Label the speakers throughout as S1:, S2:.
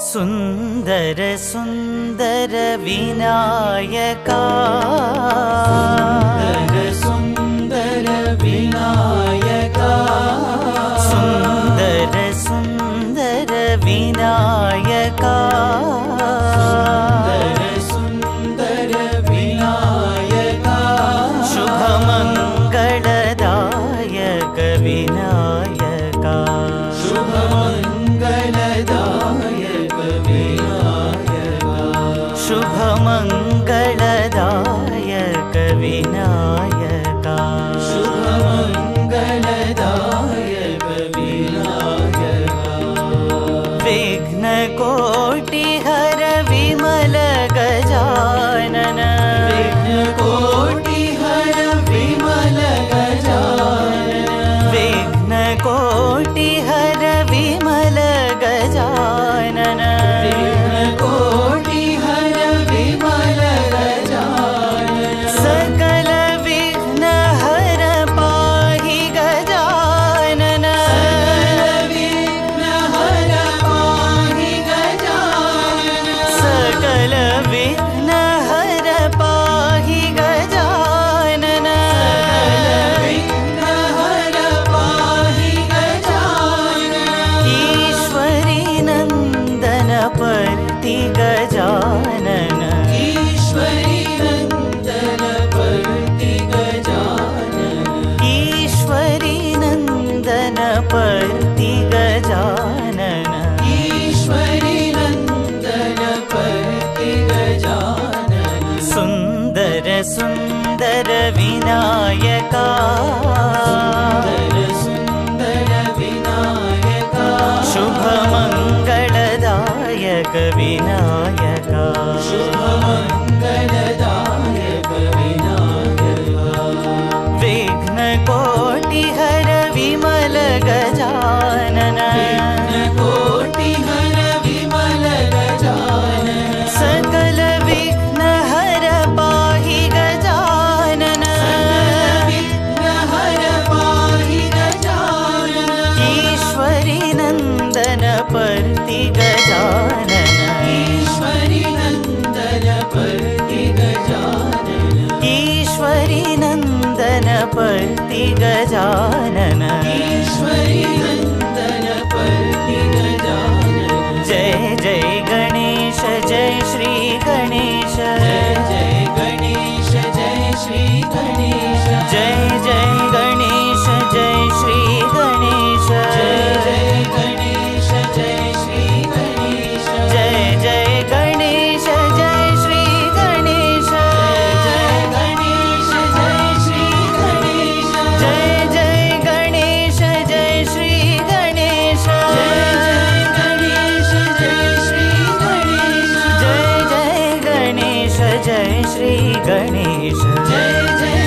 S1: सुंदर सुंदर विनायका
S2: सुंदर विनायका
S1: सुंदर सुंदर विनायका
S2: सुंदर विनायका
S1: शुभमंगलदायक विनायका
S2: शुभमंगलदायक विनायका
S1: शुभमंगलदायक विनायका
S2: शुभमंगलदायक विनायका
S1: विघ्नकोटिहर विमल गजानन
S2: विघ्नकोटिहर विमल गजानन
S1: विघ्नकोटिहर विमल गजानन
S2: विघ्नकोटिहर विमल गजानन
S1: सकल विघ्न हर पाहि गजानन
S2: सकल विघ्न हर पाहि गजानन
S1: सकल विघ्न हर पाहि गजानन ईश्वरी नंदन पर्ति गजानन
S2: ईश्वरी नंदन पर्ति गजानन
S1: ईश्वरी नंदन पर्ति गजानन
S2: ईश्वरी नंदन पर्ति गजानन
S1: सुंदर सुंदर विनायका
S2: सुंदर विनायका
S1: शुभमंगलदायक विनायका
S2: शुभमंगलदायक विनायका
S1: विघ्नकोटिहर विमल गजानन
S2: विघ्नकोटिहर विमल गजानन
S1: सकल विघ्न हर पाहि गजानन
S2: विघ्न हर पाहि गजानन
S1: ईश्वरी नंदन पर्ति गजानन
S2: ईश्वरी नंदन पर्ति गजानन
S1: ईश्वरी नंदन पर्ति गजानन
S2: ईश्वरी नंदन पर्ति गजानन
S1: जय जय गणेश जय श्री गणेश
S2: जय जय गणेश जय श्री गणेश
S1: जय जय गणेश जय श्री गणेश
S2: जय जय गणेश जय श्री गणेश
S1: जय जय गणेश जय श्री गणेश
S2: जय गणेश जय श्री गणेश
S1: जय जय गणेश जय श्री गणेश
S2: जय गणेश जय श्री गणेश
S1: जय जय गणेश जय श्री गणेश
S2: जय जय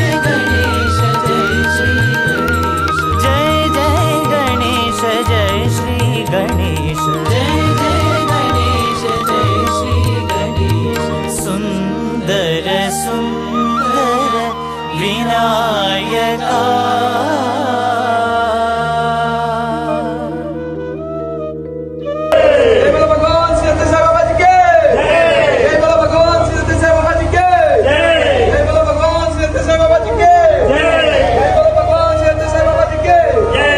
S2: गणेश जय श्री गणेश
S1: जय जय गणेश जय श्री गणेश
S2: जय जय गणेश जय श्री गणेश
S1: सुंदर सुंदर विनायका
S3: जय बोलो भगवान श्री सत्य साई बाबा जी के जय बोलो भगवान श्री सत्य साई बाबा जी के जय बोलो भगवान श्री सत्य साई बाबा जी के जय बोलो भगवान श्री सत्य साई बाबा जी के जय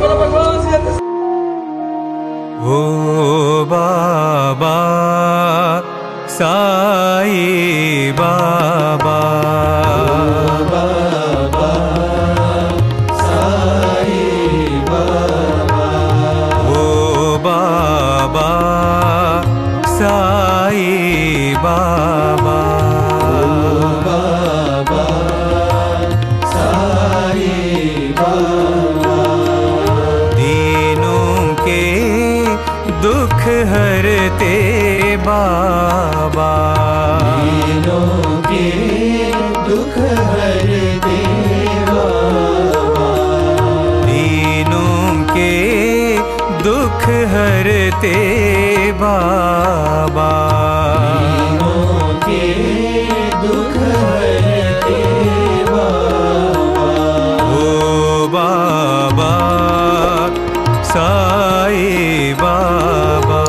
S3: बोलो भगवान श्री सत्य
S4: ओ बाबा साई बाबा ओ बाबा साई बाबा दीनों के दुख हरते बाबा
S2: के दुख हर देवा
S4: दीनों के दुख हरते बाबा
S2: के दुख हर देवा
S4: ओ बाबा साई बाबा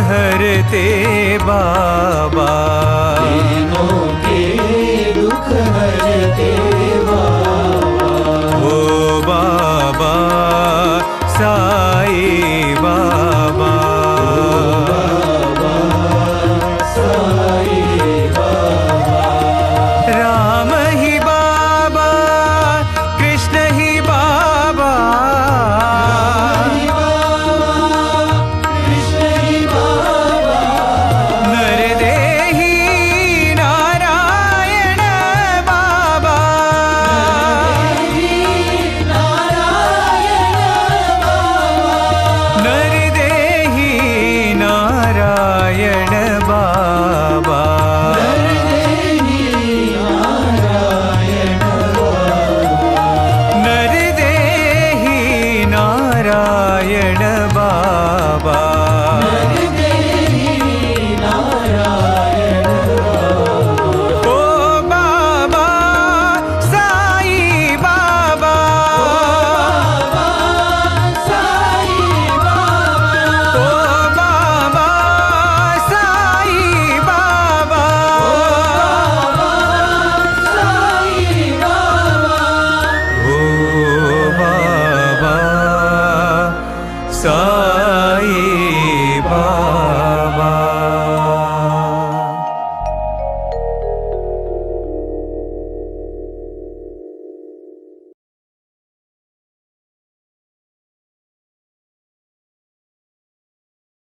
S4: हरते बाबा।